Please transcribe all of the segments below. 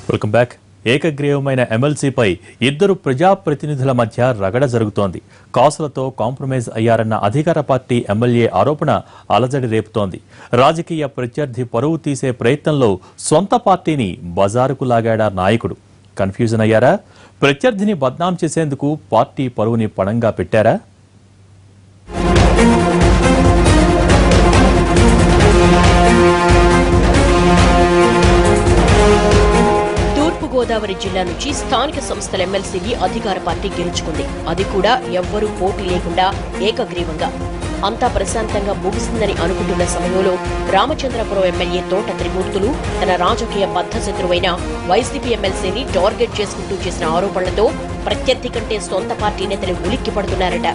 Welcome back. ఏకగ్రీవమైన ఎమ్మెల్సీపై ఇద్దరు ప్రజాప్రతినిధుల మధ్య రగడ జరుగుతోంది. కాసులతో కాంప్రమైజ్ అయ్యారన్న అధికార పార్టీ ఎమ్మెల్యే ఆరోపణ అలజడి రేపుతోంది. రాజకీయ ప్రత్యర్థి పరువు తీసే ప్రయత్నంలో సొంత పార్టీని బజారుకు లాగాడా నాయకుడు? కన్ఫ్యూజన్ అయ్యారా? ప్రత్యర్థిని బద్నాం చేసేందుకు పార్టీ పరువుని పణంగా పెట్టారా? గోదావరి జిల్లా నుంచి స్థానిక సంస్థల ఎమ్మెల్సీని అధికార పార్టీ గెలుచుకుంది. అది కూడా ఎవ్వరూ పోటీ లేకుండా ఏకగ్రీవంగా. అంతా ప్రశాంతంగా ముగిసిందని అనుకుంటున్న సమయంలో రామచంద్రపురం ఎమ్మెల్యే తోట త్రిమూర్తులు తన రాజకీయ బద్ధశత్రువైన వైసీపీ ఎమ్మెల్సీని టార్గెట్ చేసుకుంటూ చేసిన ఆరోపణలతో ప్రత్యర్థి కంటే సొంత పార్టీ నేతలు ఉలిక్కి పడుతున్నారట.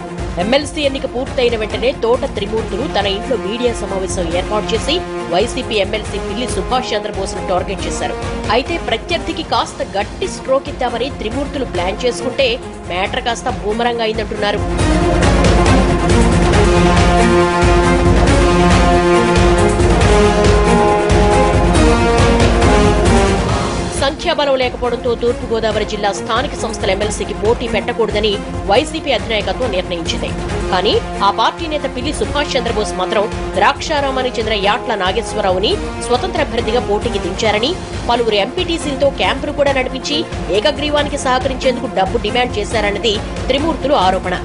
ఎమ్మెల్సీ ఎన్నిక పూర్తయిన వెంటనే తోట త్రిమూర్తులు తన ఇంట్లో మీడియా సమావేశం ఏర్పాటు చేసి YCP MLC Pilli Subhash చంద్రబోస్ను target చేశారు. అయితే ప్రత్యర్థికి కాస్త గట్టి స్ట్రోక్ ఇద్దామని త్రిమూర్తులు ప్లాన్ చేసుకుంటే మ్యాటర్ కాస్త బూమరంగా అయిందంటున్నారు. సంఖ్యాబలం లేకపోవడంతో తూర్పుగోదావరి జిల్లా స్థానిక సంస్థల ఎమ్మెల్సీకి పోటీ పెట్టకూడదని వైసీపీ అధినాయకత్వం నిర్ణయించింది. కానీ ఆ పార్టీ నేత పిల్లి సుభాష్ చంద్రబోస్ మాత్రం ద్రాక్షారామానికి చెందిన యాట్ల నాగేశ్వరరావుని స్వతంత్ర అభ్యర్థిగా పోటీకి దించారని, పలువురు ఎంపీటీసీలతో క్యాంపును కూడా నడిపించి ఏకగ్రీవానికి సహకరించేందుకు డబ్బు డిమాండ్ చేశారన్నది త్రిమూర్తులు ఆరోపణ.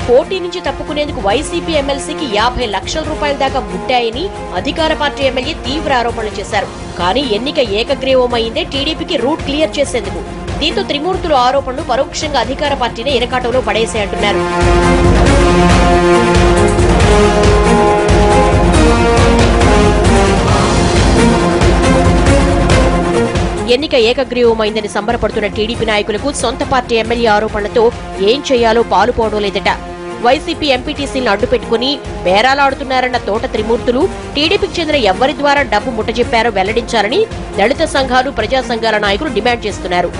పోటీ నుంచి తప్పుకునేందుకు వైసీపీ ఎమ్మెల్సీకి 50 లక్షల రూపాయల దాకా ముట్టాయని అధికార పార్టీ ఎమ్మెల్యే తీవ్ర ఆరోపణలు చేశారు. కానీ ఎన్నిక ఏకగ్రీవమైందే టీడీపీకి రూట్ క్లియర్ చేసేందుకు. దీంతో త్రిమూర్తులు ఆరోపణలు పరోక్షంగా అధికార పార్టీని ఇరకాటంలో పడేసే అంటున్నారు. ఎన్నిక ఏకగ్రీవమైందని సంబరపడుతున్న టీడీపీ నాయకులకు సొంత పార్టీ ఎమ్మెల్యే ఆరోపణలతో ఏం చేయాలో పాలుపోవడం లేదట. వైసీపీ ఎంపీటీసీలను అడ్డుపెట్టుకుని బేరాలాడుతున్నారన్న తోట త్రిమూర్తులు టీడీపీకి చెందిన ఎవరి ద్వారా డబ్బు ముట్టజెప్పారో వెల్లడించాలని దళిత సంఘాలు, ప్రజా సంఘాల నాయకులు డిమాండ్ చేస్తున్నారు.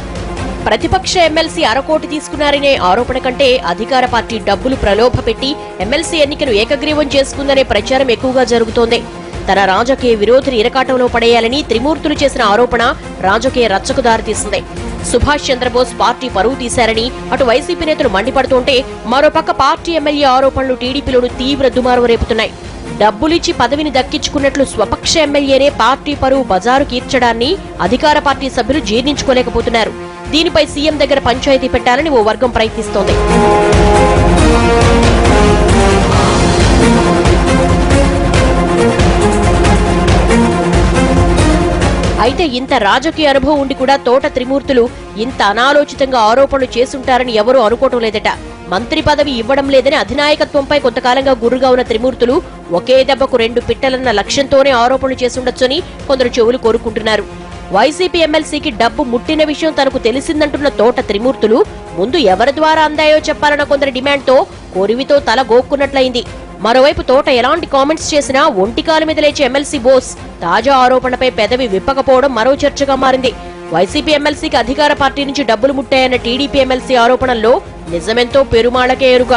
ప్రతిపక్ష ఎమ్మెల్సీ అరకోటి తీసుకున్నారనే ఆరోపణ కంటే అధికార పార్టీ డబ్బులు ప్రలోభపెట్టి ఎమ్మెల్సీ ఎన్నికను ఏకగ్రీవం చేసుకుందనే ప్రచారం ఎక్కువగా జరుగుతోంది. తన రాజకీయ విరోధిని ఇరకాటంలో పడేయాలని త్రిమూర్తులు చేసిన ఆరోపణ రాజకీయ రచ్చకు దారితీసింది. సుభాష్ చంద్రబోస్ పార్టీ పరువు తీశారని అటు వైసీపీ నేతలు మండిపడుతుంటే, మరోపక్క పార్టీ ఎమ్మెల్యే ఆరోపణలు టీడీపీలోనూ తీవ్ర దుమారం రేపుతున్నాయి. డబ్బులిచ్చి పదవిని దక్కించుకున్నట్లు స్వపక్ష ఎమ్మెల్యేనే పార్టీ పరువు బజారు కీర్చడాన్ని అధికార పార్టీ సభ్యులు జీర్ణించుకోలేకపోతున్నారు. దీనిపై సీఎం దగ్గర పంచాయతీ పెట్టాలని ఓ వర్గం ప్రయత్నిస్తోంది. అయితే ఇంత రాజకీయ అనుభవం ఉండి కూడా తోట త్రిమూర్తులు ఇంత అనాలోచితంగా ఆరోపణలు చేసుంటారని ఎవరూ అనుకోవటం లేదట. మంత్రి పదవి ఇవ్వడం లేదని అధినాయకత్వంపై కొంతకాలంగా గుర్రుగా ఉన్న త్రిమూర్తులు ఒకే దెబ్బకు 2 పిట్టలన్న లక్ష్యంతోనే ఆరోపణలు చేసుండొచ్చని కొందరు చెవులు కోరుకుంటున్నారు. వైసీపీ ఎమ్మెల్సీకి డబ్బు ముట్టిన విషయం తనకు తెలిసిందంటున్న తోట త్రిమూర్తులు ముందు ఎవరి ద్వారా అందాయో చెప్పాలన్న కొందరి డిమాండ్తో కొరివితో తల గోక్కున్నట్లయింది. మరోవైపు తోట ఎలాంటి కామెంట్స్ చేసినా ఒంటికాల మీద లేచే ఎమ్మెల్సీ బోస్ తాజా ఆరోపణపై పెదవి విప్పకపోవడం మరో చర్చగా మారింది. వైసీపీ ఎమ్మెల్సీకి అధికార పార్టీ నుంచి డబ్బులు ముట్టాయన్న టీడీపీ ఎమ్మెల్సీ ఆరోపణల్లో నిజమెంతో పెరుమాళకే ఎరుక.